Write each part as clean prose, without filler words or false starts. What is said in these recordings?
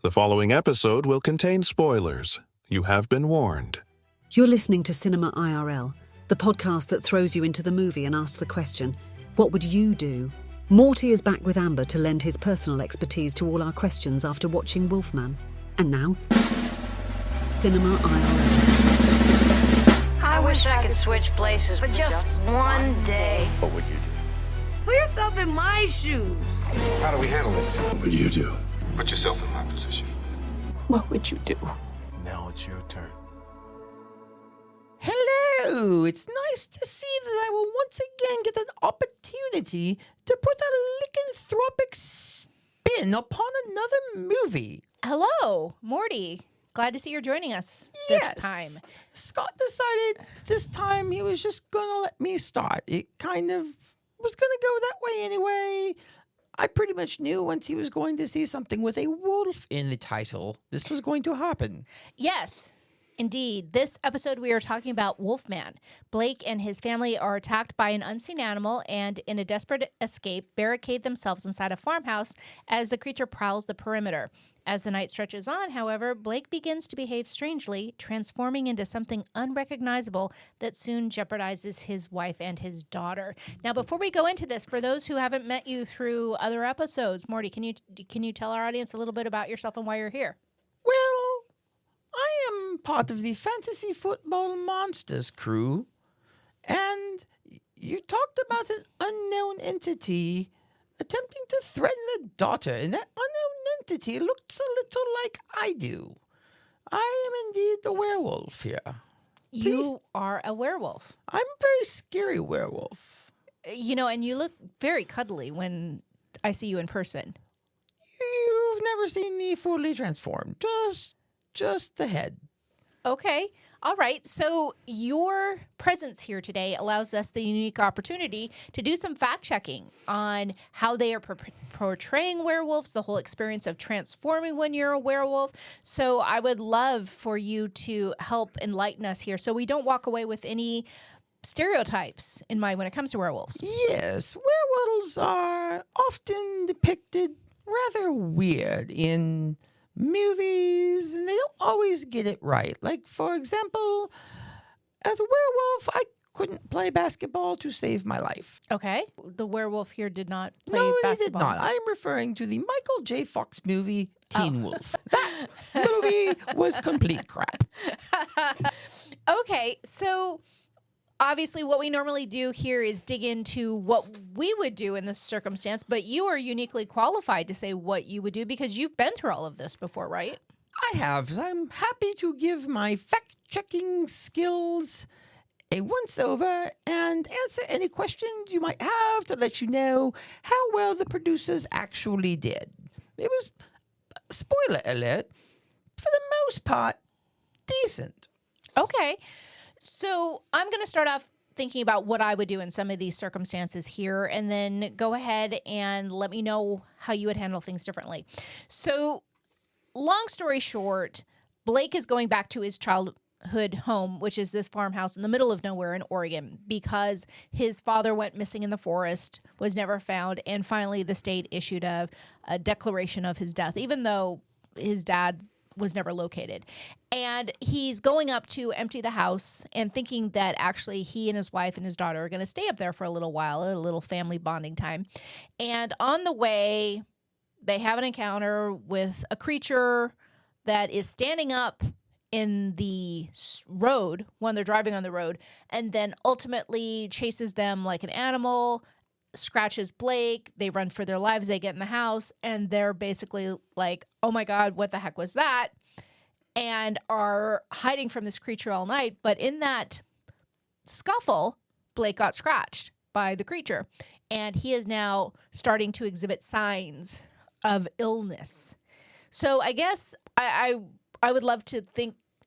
The following episode will contain spoilers. You have been warned. You're listening to Cinema IRL, the podcast that throws you into the movie and asks the question, what would you do? Morty is back with Amber to lend his personal expertise to all our questions after watching Wolfman. And now, Cinema IRL. I wish I could switch places for just one day. What would you do? Put yourself in my shoes. How do we handle this? What would you do? Put yourself in my position. What would you do? Now it's your turn. Hello! It's nice to see that I will once again get an opportunity to put a lycanthropic spin upon another movie. Hello, Morty. Glad to see you're joining us this time. Scott decided this time he was just going to let me start. It kind of was going to go that way anyway. I pretty much knew once he was going to see something with a wolf in the title, this was going to happen. Yes, indeed. This episode we are talking about Wolfman. Blake and his family are attacked by an unseen animal and, in a desperate escape, barricade themselves inside a farmhouse as the creature prowls the perimeter. As the night stretches on, however, Blake begins to behave strangely, transforming into something unrecognizable that soon jeopardizes his wife and his daughter. Now, before we go into this, for those who haven't met you through other episodes, Morty, can you tell our audience a little bit about yourself and why you're here? Well, I am part of the Fantasy Football Monsters crew, and you talked about an unknown entity attempting to threaten a daughter, and that unknown entity looks a little like I do. I am indeed the werewolf here. You are a werewolf. I'm a very scary werewolf. You know, and you look very cuddly when I see you in person. You've never seen me fully transformed, just the head. Okay. All right. So your presence here today allows us the unique opportunity to do some fact checking on how they are portraying werewolves, the whole experience of transforming when you're a werewolf. So I would love for you to help enlighten us here so we don't walk away with any stereotypes in mind when it comes to werewolves. Yes, werewolves are often depicted rather weird in movies, and they don't always get it right. Like, for example, as a werewolf, I couldn't play basketball to save my life. Okay. The werewolf here did not play No, basketball. he did not. I'm referring to the Michael J. Fox movie, Teen Wolf. That movie was complete crap. Okay, so obviously what we normally do here is dig into what we would do in this circumstance, but you are uniquely qualified to say what you would do because you've been through all of this before, right? I have. I'm happy to give my fact-checking skills a once-over and answer any questions you might have to let you know how well the producers actually did. It was, spoiler alert, for the most part, decent. Okay. So I'm going to start off thinking about what I would do in some of these circumstances here, and then go ahead and let me know how you would handle things differently. So long story short, Blake is going back to his childhood home, which is this farmhouse in the middle of nowhere in Oregon, because his father went missing in the forest, was never found, and finally the state issued a declaration of his death, even though his dad was never located. And he's going up to empty the house and thinking that actually he and his wife and his daughter are going to stay up there for a little while, a little family bonding time. And on the way, they have an encounter with a creature that is standing up in the road when they're driving on the road, and then ultimately chases them like an animal, scratches Blake, they run for their lives, they get in the house, and they're basically like, oh my God, what the heck was that? And are hiding from this creature all night. But in that scuffle, Blake got scratched by the creature, and he is now starting to exhibit signs of illness. So I guess I would love to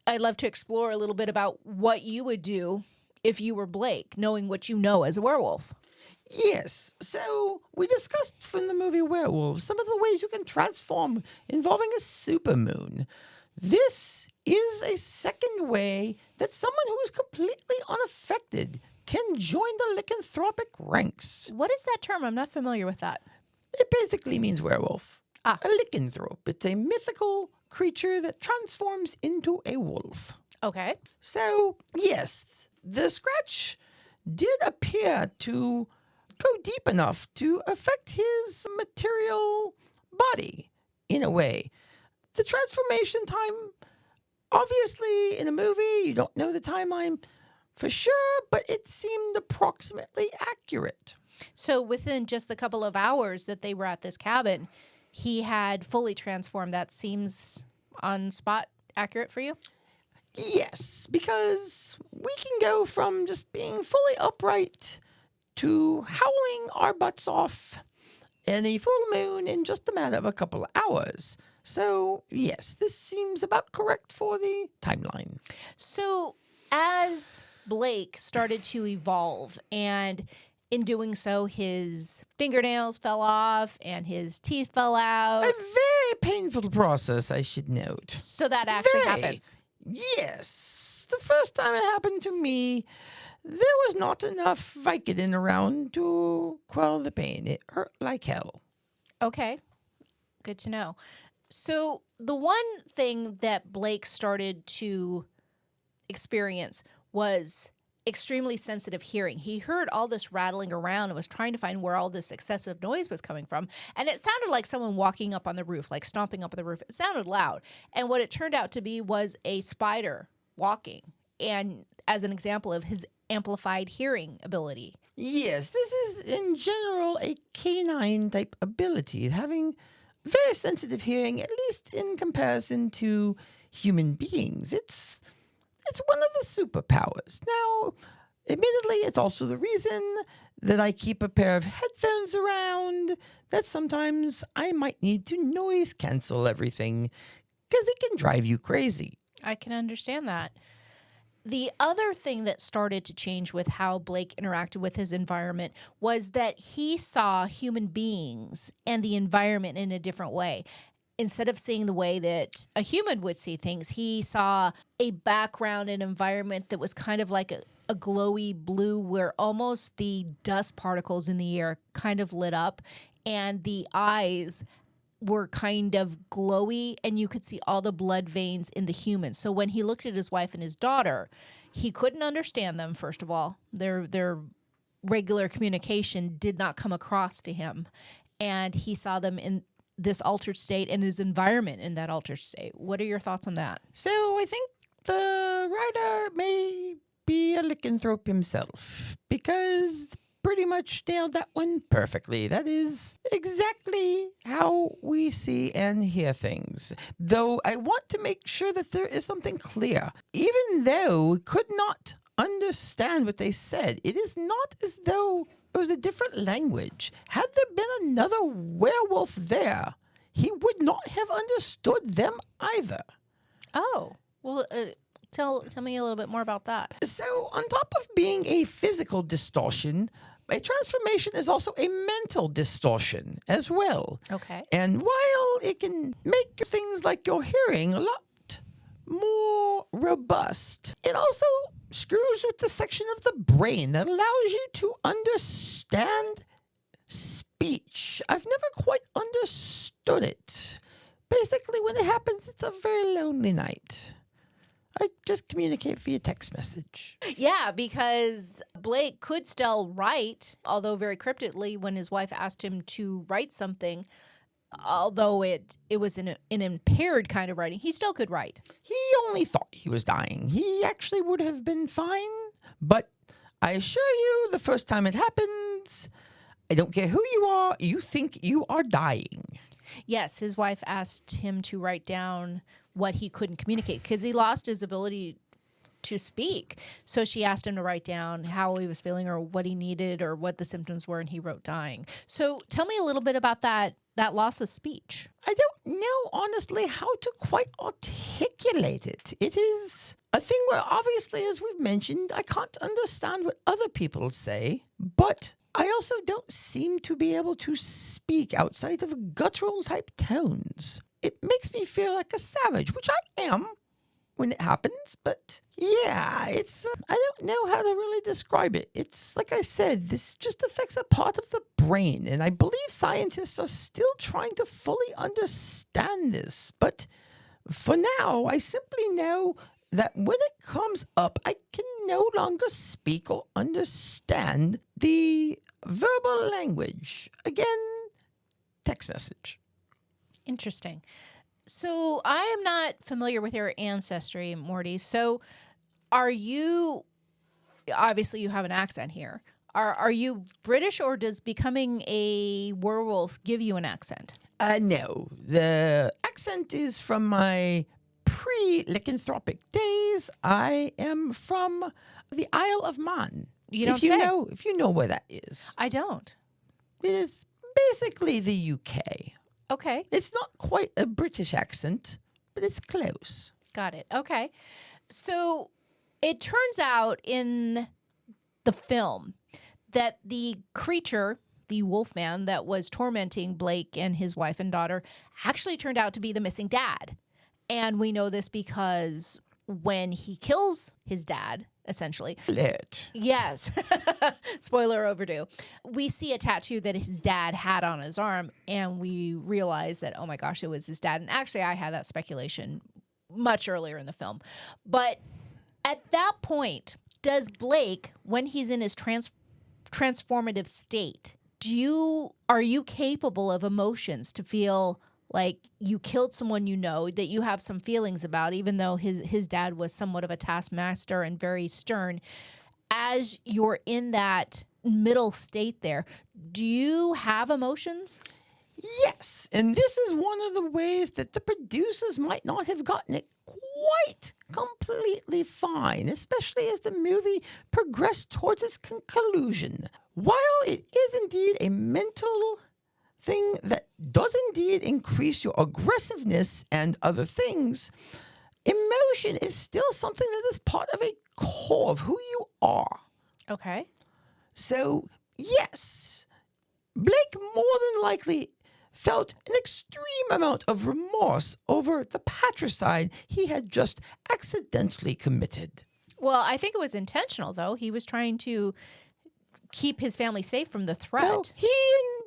I'd love to explore a little bit about what you would do if you were Blake, knowing what you know as a werewolf. Yes, so we discussed from the movie Werewolves some of the ways you can transform involving a supermoon. This is a second way that someone who is completely unaffected can join the lycanthropic ranks. What is that term? I'm not familiar with that. It basically means werewolf. A lycanthrope. It's a mythical creature that transforms into a wolf. Okay. So, yes, the scratch did appear to go deep enough to affect his material body in a way. The transformation time, obviously, in a movie, you don't know the timeline for sure, but it seemed approximately accurate. So within just the couple of hours that they were at this cabin, he had fully transformed. That seems on spot accurate for you? Yes, because we can go from just being fully upright to howling our butts off in a full moon in just a matter of a couple of hours. So, yes, this seems about correct for the timeline. So as Blake started to evolve, and in doing so, his fingernails fell off and his teeth fell out. A very painful process, I should note. So that actually Very. happens. Yes. The first time it happened to me, there was not enough Vicodin around to quell the pain. It hurt like hell. Okay. Good to know. So the one thing that Blake started to experience was extremely sensitive hearing. He heard all this rattling around and was trying to find where all this excessive noise was coming from. And it sounded like someone walking up on the roof, like stomping up on the roof. It sounded loud. And what it turned out to be was a spider walking. And as an example of his amplified hearing ability. Yes, this is in general a canine type ability, having very sensitive hearing, at least in comparison to human beings. It's one of the superpowers. Now, admittedly, it's also the reason that I keep a pair of headphones around, that sometimes I might need to noise cancel everything, because it can drive you crazy. I can understand that. The other thing that started to change with how Blake interacted with his environment was that he saw human beings and the environment in a different way. Instead of seeing the way that a human would see things, he saw a background and environment that was kind of like a glowy blue, where almost the dust particles in the air kind of lit up and the eyes were kind of glowy, and you could see all the blood veins in the human. So when he looked at his wife and his daughter, he couldn't understand them, first of all. Their regular communication did not come across to him. And he saw them in this altered state and his environment in that altered state. What are your thoughts on that? So I think the writer may be a lycanthrope himself, because pretty much nailed that one perfectly. That is exactly how we see and hear things. Though I want to make sure that there is something clear. Even though we could not understand what they said, it is not as though it was a different language. Had there been another werewolf there, he would not have understood them either. Oh, well, tell me a little bit more about that. So, on top of being a physical distortion, a transformation is also a mental distortion as well. Okay. And while it can make things like your hearing a lot more robust, it also screws with the section of the brain that allows you to understand speech. I've never quite understood it. Basically, when it happens, it's a very lonely night. I just communicate via text message. Yeah, because Blake could still write, although very cryptically, when his wife asked him to write something, although it was an impaired kind of writing, he still could write. He only thought he was dying. He actually would have been fine. But I assure you, the first time it happens, I don't care who you are, you think you are dying. Yes, his wife asked him to write down what he couldn't communicate because he lost his ability to speak. So she asked him to write down how he was feeling or what he needed or what the symptoms were, and he wrote dying. So tell me a little bit about that loss of speech. I don't know, honestly, how to quite articulate it. It is a thing where, obviously, as we've mentioned, I can't understand what other people say, but I also don't seem to be able to speak outside of guttural type tones. It makes me feel like a savage, which I am, when it happens, but yeah, it's, I don't know how to really describe it. It's like I said, this just affects a part of the brain, and I believe scientists are still trying to fully understand this. But for now, I simply know that when it comes up, I can no longer speak or understand the verbal language. Again, text message. Interesting. So I am not familiar with your ancestry, Morty. So are you, obviously you have an accent here. Are you British, or does becoming a werewolf give you an accent? No, the accent is from my pre-lycanthropic days. I am from the Isle of Man. You don't if you say. know, if you know where that is, I don't. it is basically the UK. Okay. It's not quite a British accent, but it's close. Got it. Okay. So it turns out in the film that the creature, the Wolfman that was tormenting Blake and his wife and daughter, actually turned out to be the missing dad. And we know this because when he kills his dad, essentially. Alert. Yes. Spoiler overdue. We see a tattoo that his dad had on his arm, and we realize that, oh my gosh, it was his dad. And actually, I had that speculation much earlier in the film. But at that point, does Blake, when he's in his transformative state, are you capable of emotions to feel like you killed someone you know, that you have some feelings about, even though his dad was somewhat of a taskmaster and very stern? As you're in that middle state there, do you have emotions? Yes, and this is one of the ways that the producers might not have gotten it quite completely fine, especially as the movie progressed towards its conclusion. While it is indeed a mental thing that does indeed increase your aggressiveness and other things, emotion is still something that is part of a core of who you are. Okay. So, yes, Blake more than likely felt an extreme amount of remorse over the patricide he had just accidentally committed. Well, I think it was intentional, though. He was trying to keep his family safe from the threat. Well,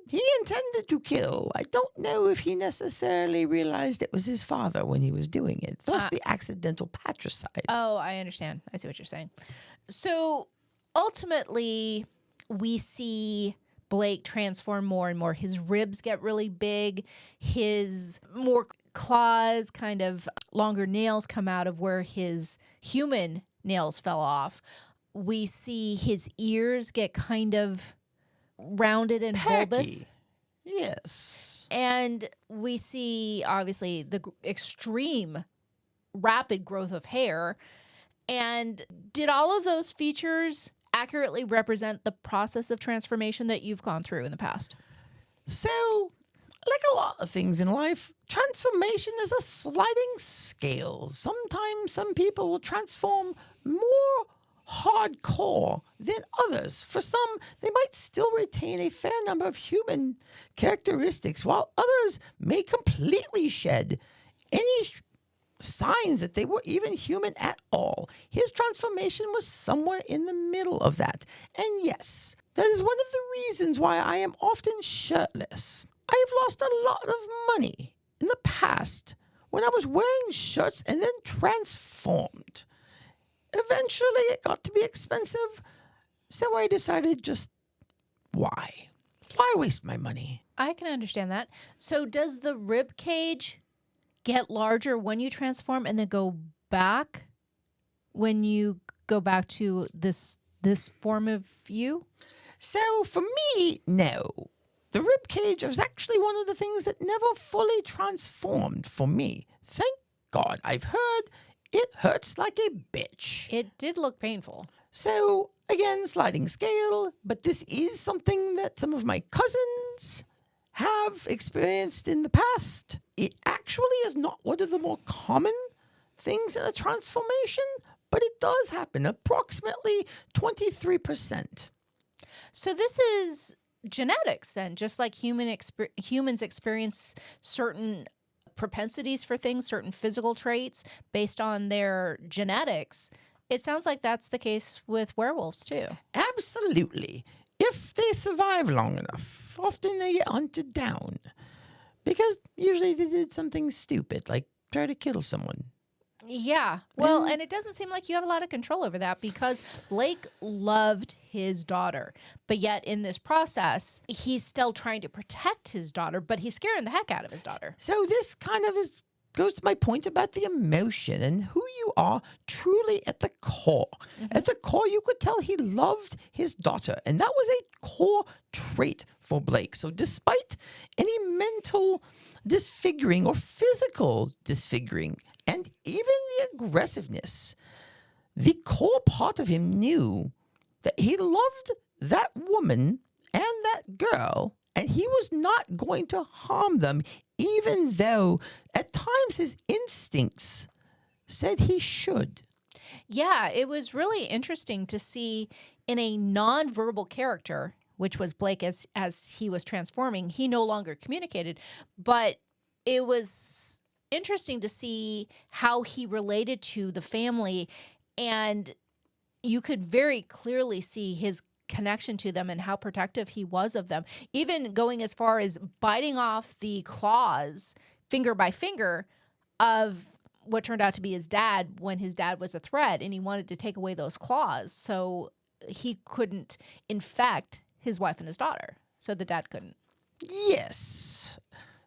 he intended to kill. I don't know if he necessarily realized it was his father when he was doing it. Thus, the accidental patricide. Oh, I understand. I see what you're saying. So ultimately, we see Blake transform more and more. His ribs get really big. His more claws, kind of longer nails come out of where his human nails fell off. We see his ears get kind of rounded and bulbous. Pecky. Yes. And we see, obviously, the extreme rapid growth of hair. And did all of those features accurately represent the process of transformation that you've gone through in the past? So, like a lot of things in life, transformation is a sliding scale. Sometimes some people will transform more hardcore than others. For some, they might still retain a fair number of human characteristics, while others may completely shed any signs that they were even human at all. His transformation was somewhere in the middle of that. And yes, that is one of the reasons why I am often shirtless. I have lost a lot of money in the past when I was wearing shirts and then transformed. Eventually, it got to be expensive, so I decided just, why? Why waste my money? I can understand that. So does the rib cage get larger when you transform and then go back when you go back to this form of you? So for me, no. The rib cage was actually one of the things that never fully transformed for me. Thank God. I've heard it hurts like a bitch. It did look painful. So, again, sliding scale, but this is something that some of my cousins have experienced in the past. It actually is not one of the more common things in a transformation, but it does happen, approximately 23%. So this is genetics then, just like humans experience certain propensities for things, certain physical traits based on their genetics. It sounds like that's the case with werewolves too. Absolutely. If they survive long enough, often they get hunted down. Because usually they did something stupid, like try to kill someone. Yeah. Well, and it doesn't seem like you have a lot of control over that because Blake loved his daughter. But yet in this process, he's still trying to protect his daughter, but he's scaring the heck out of his daughter. So this kind of goes to my point about the emotion and who you are truly at the core. At the core, you could tell he loved his daughter, and that was a core trait for Blake. So despite any mental disfiguring or physical disfiguring, and even the aggressiveness, the core part of him knew that he loved that woman and that girl, and he was not going to harm them, even though at times his instincts said he should. Yeah, it was really interesting to see in a nonverbal character, which was Blake as he was transforming, he no longer communicated, but it was interesting to see how he related to the family, and you could very clearly see his connection to them and how protective he was of them, even going as far as biting off the claws finger by finger of what turned out to be his dad when his dad was a threat, and he wanted to take away those claws so he couldn't infect his wife and his daughter, so the dad couldn't. Yes.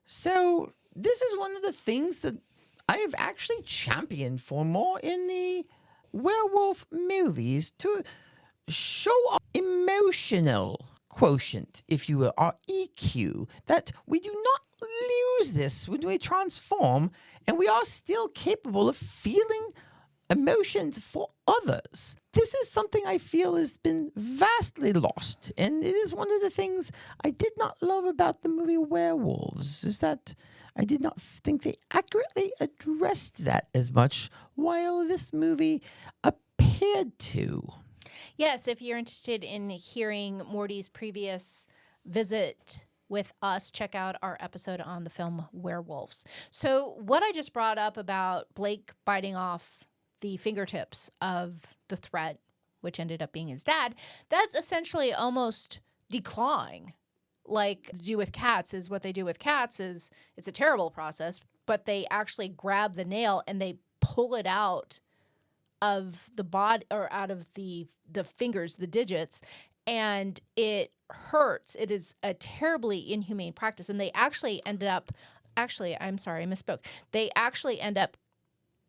So this is one of the things that I have actually championed for more in the werewolf movies, to show our emotional quotient, if you will, our EQ, that we do not lose this when we transform, and we are still capable of feeling emotions for others. This is something I feel has been vastly lost, and it is one of the things I did not love about the movie Werewolves, is that I did not think they accurately addressed that as much, while this movie appeared to. Yes, if you're interested in hearing Morty's previous visit with us, check out our episode on the film Werewolves. So what I just brought up about Blake biting off the fingertips of the threat, which ended up being his dad, that's essentially almost declawing. Like do with cats is what they do with cats is it's a terrible process, but they actually grab the nail and they pull it out of the body or out of the fingers, the digits, and it hurts. It is a terribly inhumane practice. And they actually I'm sorry, I misspoke. They actually end up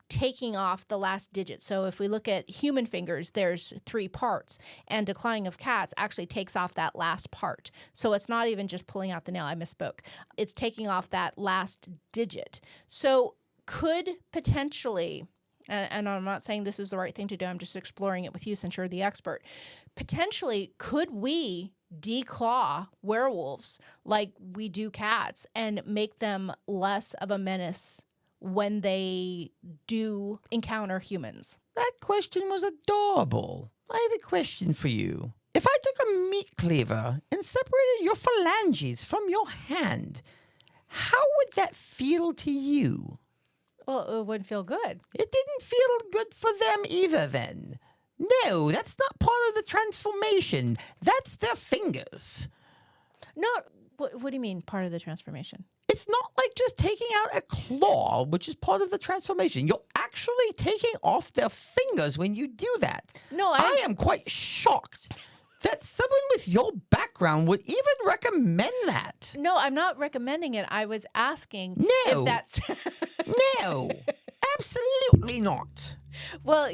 taking off the last digit. So if we look at human fingers, there's 3 parts, and declawing of cats actually takes off that last part. So it's not even just pulling out the nail. I misspoke. It's taking off that last digit. So could potentially, and I'm not saying this is the right thing to do, I'm just exploring it with you since you're the expert, potentially could we declaw werewolves like we do cats and make them less of a menace when they do encounter humans? That question was adorable. I have a question for you. If I took a meat cleaver and separated your phalanges from your hand, how would that feel to you? Well, it wouldn't feel good. It didn't feel good for them either then. No, that's not part of the transformation. That's their fingers. No, what do you mean part of the transformation? It's not like just taking out a claw, which is part of the transformation. You're actually taking off their fingers when you do that. No, I am quite shocked that someone with your background would even recommend that. No, I'm not recommending it. I was asking No. if that's... No, absolutely not. Well,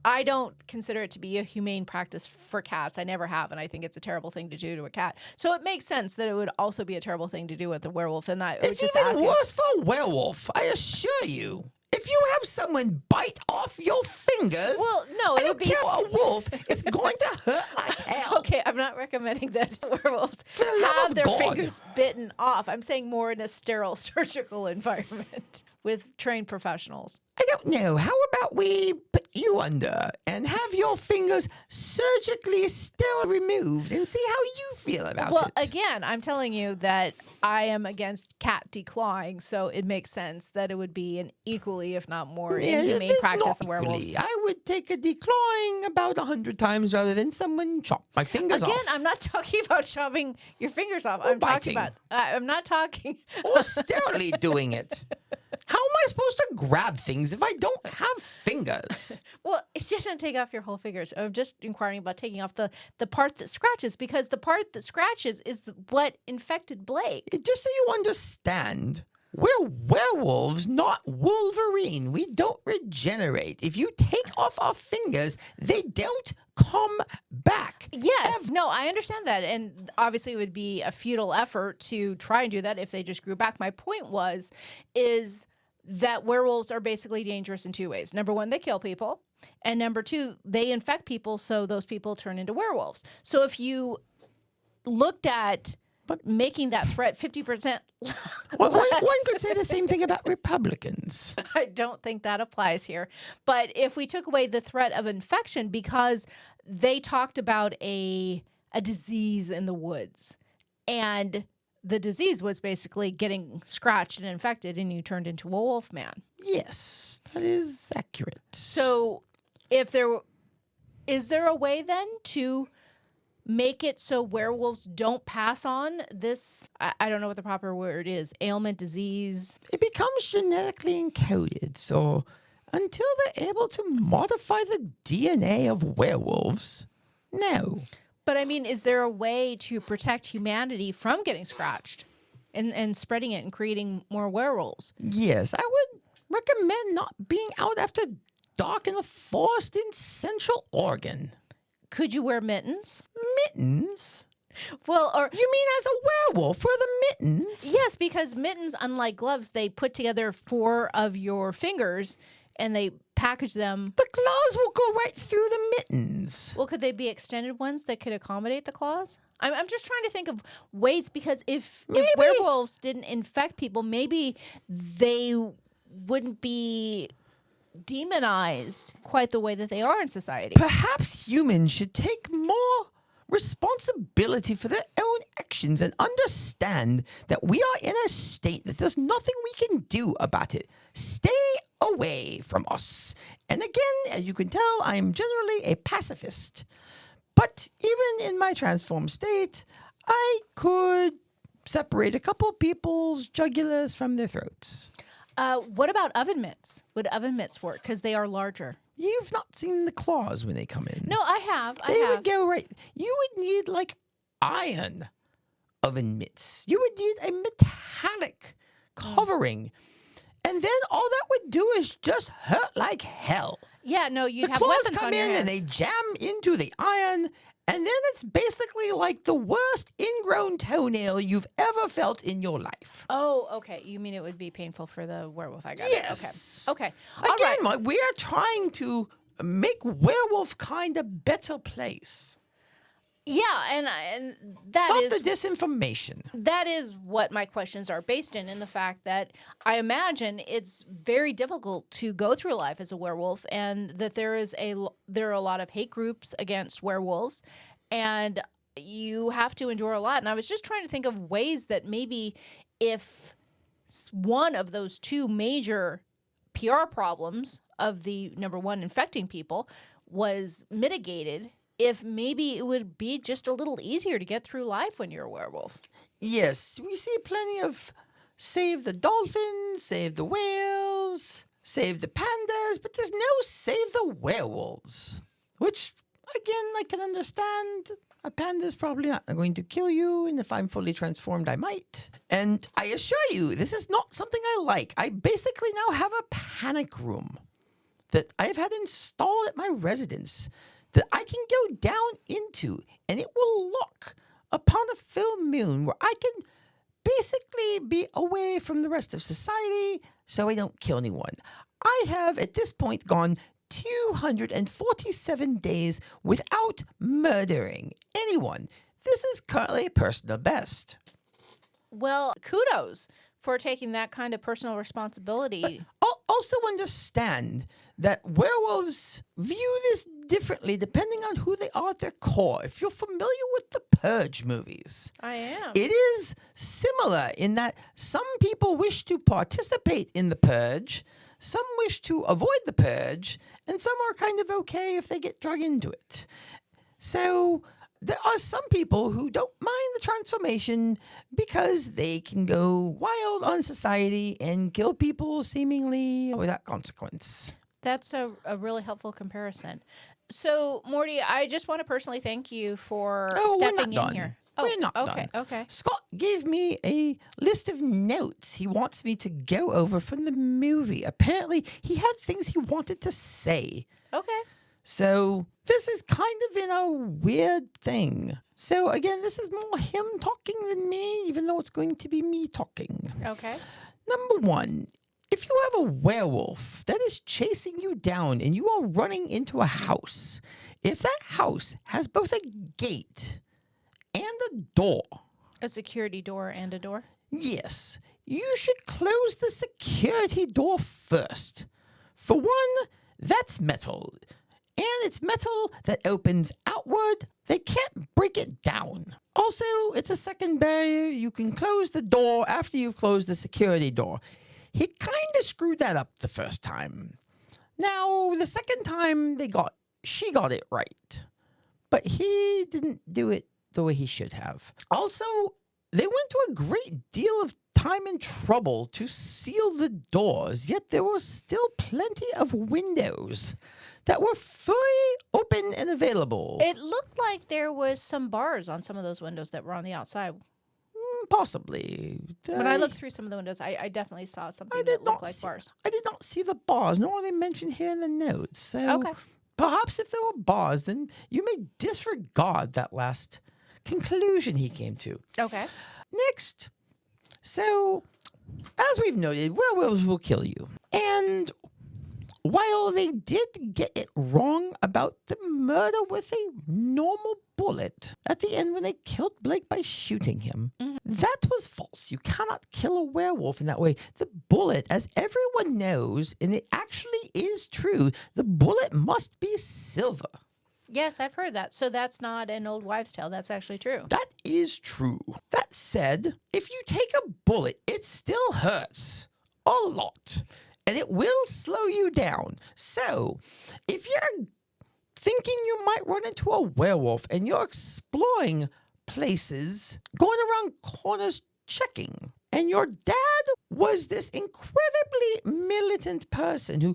I don't consider it to be a humane practice for cats. I never have, and I think it's a terrible thing to do to a cat. So it makes sense that it would also be a terrible thing to do with a werewolf. And I was It's just even asking. worse for a werewolf, I assure you. If you have someone bite off your fingers, Well, no, it I would don't be- care, a wolf is going to hurt like hell. Okay, I'm not recommending that werewolves For the love have of their God. fingers bitten off. I'm saying more in a sterile surgical environment with trained professionals. I don't Now, how about we put you under and have your fingers surgically sterile removed and see how you feel about Well, it? again, I'm telling you that I am against cat declawing, so it makes sense that it would be an equally, if not more, inhumane it's practice not of werewolves. equally. I would take a declawing about 100 times rather than someone chop my fingers off. Again, I'm not talking about chopping your fingers off. I'm talking biting. about. I'm not talking. Or sterilely doing it. How am I supposed to grab things if I don't have fingers? Well, it doesn't take off your whole fingers. I'm just inquiring about taking off the part that scratches, because the part that scratches is what infected Blake. Just so you understand, we're werewolves, not Wolverine. We don't regenerate. If you take off our fingers, they don't come back. Yes. No, I understand that. And obviously it would be a futile effort to try and do that if they just grew back. My point is that werewolves are basically dangerous in two ways. Number one, they kill people. And number two, they infect people, so those people turn into werewolves. So if you looked at making that threat 50% Well, one less, could say the same thing about Republicans. I don't think that applies here. But if we took away the threat of infection, because they talked about a disease in the woods, and the disease was basically getting scratched and infected, and you turned into a Wolfman. Yes, that is accurate. So is there a way then to make it so werewolves don't pass on this, I don't know what the proper word is, ailment, disease? It becomes genetically encoded, so until they're able to modify the DNA of werewolves, no. But I mean, is there a way to protect humanity from getting scratched and spreading it and creating more werewolves? Yes, I would recommend not being out after dark in the forest in Central Oregon. Could you wear mittens? Mittens? Well, or You mean as a werewolf for the mittens? yes, because mittens, unlike gloves, they put together 4 of your fingers and they package them. The claws will go right through the mittens. Well, could they be extended ones that could accommodate the claws? I'm just trying to think of ways, because if werewolves didn't infect people, maybe they wouldn't be demonized quite the way that they are in society. Perhaps humans should take more responsibility for their own actions and understand that we are in a state that there's nothing we can do about it. Stay away from us. And again, as you can tell, I'm generally a pacifist. But even in my transformed state, I could separate a couple people's jugulars from their throats. What about oven mitts? Would oven mitts work? Because they are larger. You've not seen the claws when they come in. No, I have. They would go right. You would need like iron oven mitts. You would need a metallic covering. And then all that would do is just hurt like hell. Yeah, no, you'd The have claws weapons come on your in hands. and they jam into the iron, and then it's basically like the worst ingrown toenail you've ever felt in your life. Oh, okay. You mean it would be painful for the werewolf? I got Yes. it. Okay. All Again, right. we are trying to make werewolf kind a better place. Yeah, and that Stop is the disinformation. that is what my questions are based in the fact that I imagine it's very difficult to go through life as a werewolf, and that there are a lot of hate groups against werewolves, and you have to endure a lot. And I was just trying to think of ways that maybe if one of those two major PR problems of the number one infecting people was mitigated, if maybe it would be just a little easier to get through life when you're a werewolf. Yes, we see plenty of save the dolphins, save the whales, save the pandas, but there's no save the werewolves. Which, again, I can understand. A panda's probably not going to kill you, and if I'm fully transformed, I might. And I assure you, this is not something I like. I basically now have a panic room that I've had installed at my residence that I can go down into, and it will lock upon a full moon where I can basically be away from the rest of society so I don't kill anyone. I have, at this point, gone 247 days without murdering anyone. This is currently personal best. Well, kudos for taking that kind of personal responsibility. Also understand that werewolves view this differently depending on who they are at their core. If you're familiar with the Purge movies, I am. it is similar in that some people wish to participate in the Purge, some wish to avoid the Purge, and some are kind of okay if they get drug into it. So there are some people who don't mind the transformation because they can go wild on society and kill people seemingly without consequence. That's a really helpful comparison. So, Morty, I just want to personally thank you for stepping in here. We're not okay, done. Okay. Scott gave me a list of notes he wants me to go over from the movie. Apparently, he had things he wanted to say. Okay. So this is kind of in a weird thing. So again, this is more him talking than me, even though it's going to be me talking. Okay. Number one, if you have a werewolf that is chasing you down and you are running into a house, if that house has both a gate and a door, A security door and a door? yes, you should close the security door first. For one, that's metal. And it's metal that opens outward. They can't break it down. Also, it's a second barrier. You can close the door after you've closed the security door. He kind of screwed that up the first time. Now, the second time she got it right. But he didn't do it the way he should have. Also, they went to a great deal of time and trouble to seal the doors, yet there were still plenty of windows that were fully open and available. It looked like there was some bars on some of those windows that were on the outside. Possibly. When I looked through some of the windows, I definitely saw something that looked like bars. I did not see the bars, nor are they mentioned here in the notes. So Okay. perhaps if there were bars, then you may disregard that last conclusion he came to. Okay. Next, so as we've noted, werewolves will kill you. And while they did get it wrong about the murder with a normal bullet at the end when they killed Blake by shooting him, that was false. You cannot kill a werewolf in that way. The bullet, as everyone knows, and it actually is true, the bullet must be silver. Yes, I've heard that. So that's not an old wives' tale. That's actually true. That is true. That said, if you take a bullet, it still hurts a lot. And it will slow you down. So, if you're thinking you might run into a werewolf and you're exploring places, going around corners checking, and your dad was this incredibly militant person who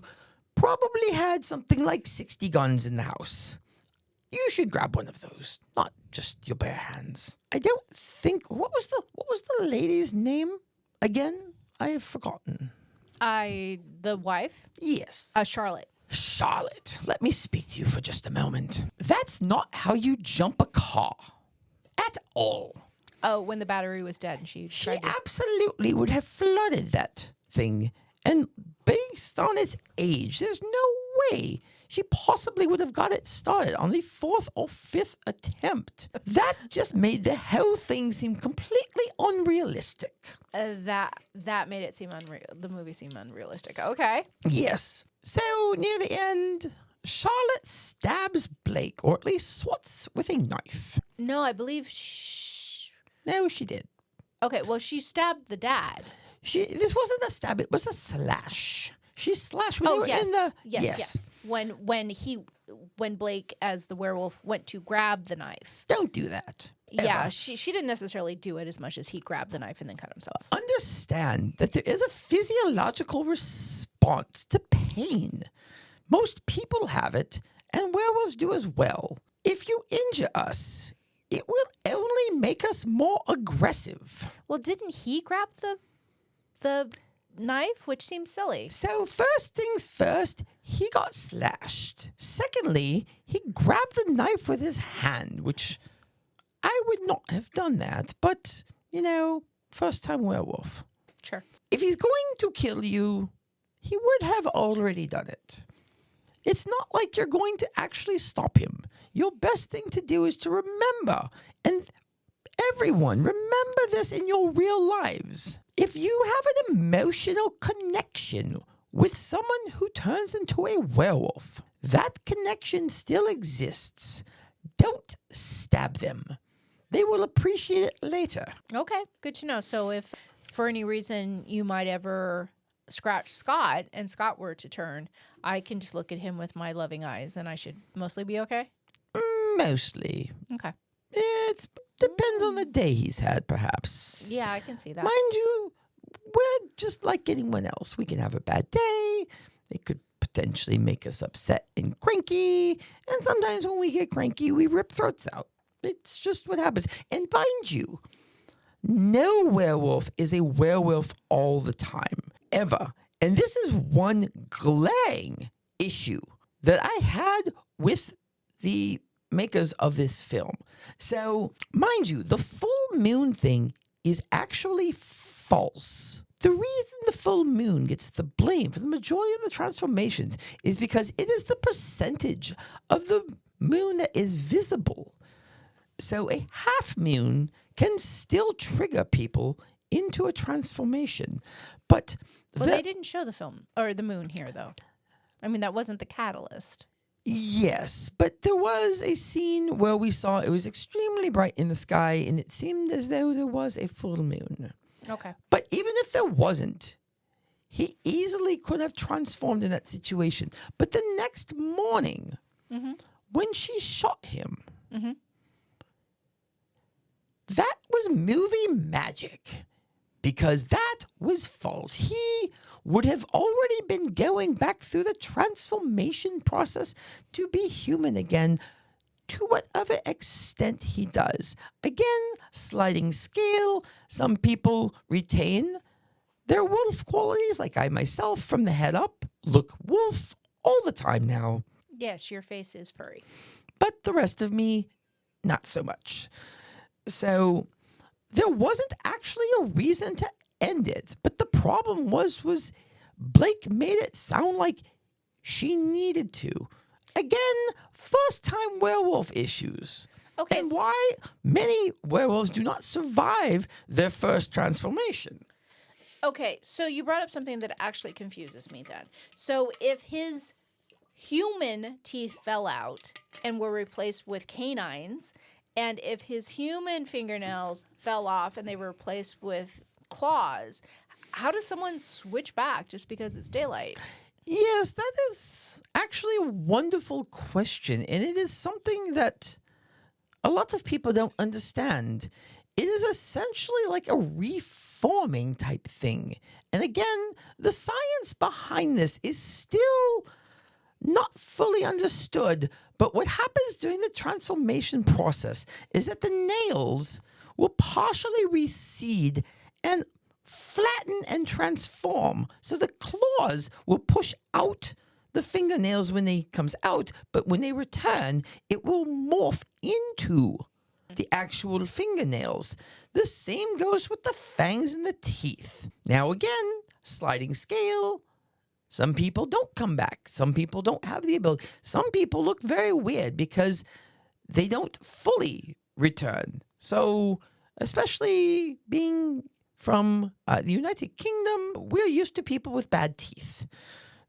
probably had something like 60 guns in the house, you should grab one of those, not just your bare hands. I don't think what was the lady's name again? I have forgotten. The wife? Yes. Charlotte. Charlotte, let me speak to you for just a moment. That's not how you jump a car. At all. Oh, when the battery was dead and she She absolutely would have flooded that thing. And based on its age, there's no way she possibly would have got it started on the 4th or 5th attempt. That just made the whole thing seem completely unrealistic. That made it seem the movie seem unrealistic. Okay. Yes. So near the end, Charlotte stabs Blake, or at least swats with a knife. No, I believe No, she did. Okay, well, she stabbed the dad. This wasn't a stab, it was a slash. She slashed when they were in the... Yes. When Blake, as the werewolf, went to grab the knife. Don't do that. Yeah, ever. she didn't necessarily do it as much as he grabbed the knife and then cut himself. Understand that there is a physiological response to pain. Most people have it, and werewolves do as well. If you injure us, it will only make us more aggressive. Well, didn't he grab the knife, which seems silly? So first things first, he got slashed. Secondly, he grabbed the knife with his hand, which I would not have done that. But, first time werewolf. Sure. If he's going to kill you, he would have already done it. It's not like you're going to actually stop him. Your best thing to do is to remember, and everyone, remember this in your real lives. if you have an emotional connection with someone who turns into a werewolf, that connection still exists. Don't stab them. They will appreciate it later. Okay, good to know. So if for any reason you might ever scratch Scott and Scott were to turn, I can just look at him with my loving eyes and I should mostly be okay? Mostly. Okay. It depends on the day he's had, perhaps. Yeah, I can see that. Mind you, we're just like anyone else. We can have a bad day. It could potentially make us upset and cranky. And sometimes when we get cranky, we rip throats out. It's just what happens. And mind you, no werewolf is a werewolf all the time, ever. And this is one glaring issue that I had with the makers of this film. So, mind you, the full moon thing is actually false. The reason the full moon gets the blame for the majority of the transformations is because it is the percentage of the moon that is visible. So a half moon can still trigger people into a transformation. But Well, they didn't show the film or the moon here, though. I mean, that wasn't the catalyst. yes, but there was a scene where we saw it was extremely bright in the sky and it seemed as though there was a full moon. Okay. But even if there wasn't, he easily could have transformed in that situation. But the next morning, when she shot him, that was movie magic. Because that was false. He would have already been going back through the transformation process to be human again, to whatever extent he does. Again, sliding scale. Some people retain their wolf qualities, like I myself, from the head up, look wolf all the time now. Yes, your face is furry. But the rest of me, not so much. So there wasn't actually a reason to end it. But the problem was Blake made it sound like she needed to. Again, first-time werewolf issues. Okay. And why many werewolves do not survive their first transformation. Okay, so you brought up something that actually confuses me then. So if his human teeth fell out and were replaced with canines, and if his human fingernails fell off and they were replaced with claws, how does someone switch back just because it's daylight? Yes, that is actually a wonderful question, and it is something that a lot of people don't understand. It is essentially like a reforming type thing. And again, the science behind this is still not fully understood. But what happens during the transformation process is that the nails will partially recede and flatten and transform. So the claws will push out the fingernails when they comes out, but when they return, it will morph into the actual fingernails. The same goes with the fangs and the teeth. Now again, sliding scale. Some people don't come back. Some people don't have the ability. Some people look very weird because they don't fully return. So, especially being from the United Kingdom, we're used to people with bad teeth.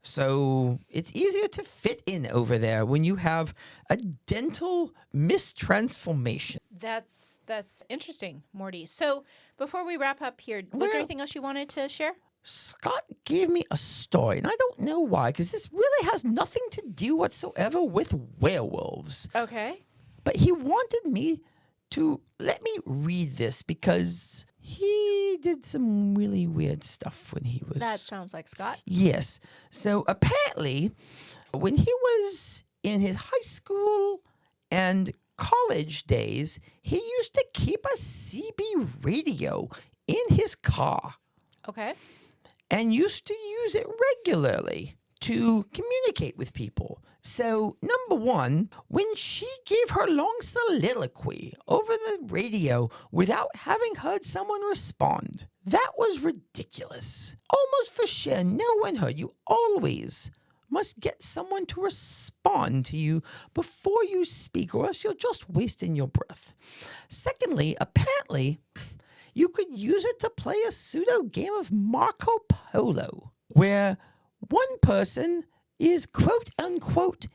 So it's easier to fit in over there when you have a dental mistransformation. That's interesting, Morty. So before we wrap up here, was there anything else you wanted to share? Scott gave me a story, and I don't know why, because this really has nothing to do whatsoever with werewolves. Okay. But he wanted me to let me read this because he did some really weird stuff when he was... That sounds like Scott. Yes. So apparently, when he was in his high school and college days, he used to keep a CB radio in his car Okay. and used to use it regularly to communicate with people. So, number one, when she gave her long soliloquy over the radio without having heard someone respond, that was ridiculous. Almost for sure, no one heard. You always must get someone to respond to you before you speak, or else you're just wasting your breath. Secondly, apparently, you could use it to play a pseudo game of Marco Polo, where one person is quote unquote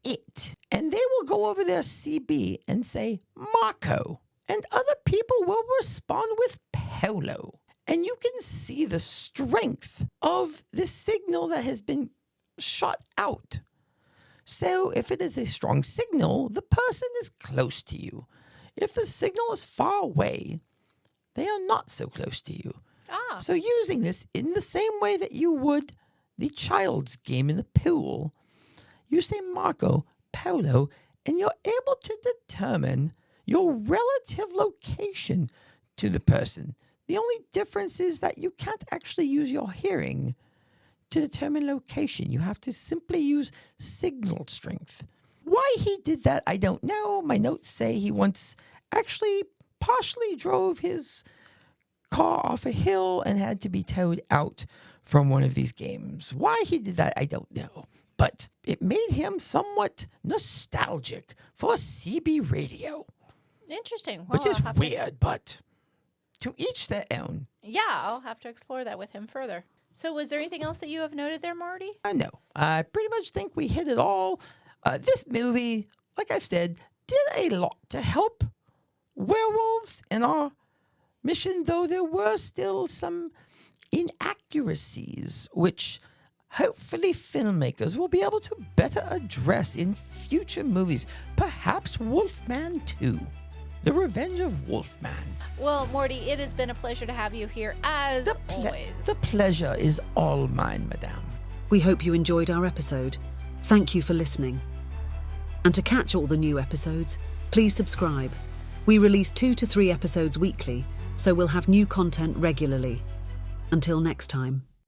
it, and they will go over their CB and say Marco, and other people will respond with Polo. And you can see the strength of the signal that has been shot out. So if it is a strong signal, the person is close to you. If the signal is far away, they are not so close to you. So using this in the same way that you would the child's game in the pool, you say Marco, Polo, and you're able to determine your relative location to the person. The only difference is that you can't actually use your hearing to determine location. You have to simply use signal strength. Why he did that, I don't know. My notes say he once actually partially drove his car off a hill and had to be towed out from one of these games. Why he did that, I don't know. But it made him somewhat nostalgic for CB radio. Interesting. Well, Which is weird, but to each their own. Yeah, I'll have to explore that with him further. So was there anything else that you have noted there, Marty? No, I pretty much think we hit it all. This movie, like I've said, did a lot to help werewolves in our mission, though there were still some inaccuracies, which hopefully filmmakers will be able to better address in future movies. Perhaps Wolfman 2. The Revenge of Wolfman. Well, Morty, it has been a pleasure to have you here, as always. The pleasure is all mine, madame. We hope you enjoyed our episode. Thank you for listening. And to catch all the new episodes, please subscribe. We release 2 to 3 episodes weekly, so we'll have new content regularly. Until next time.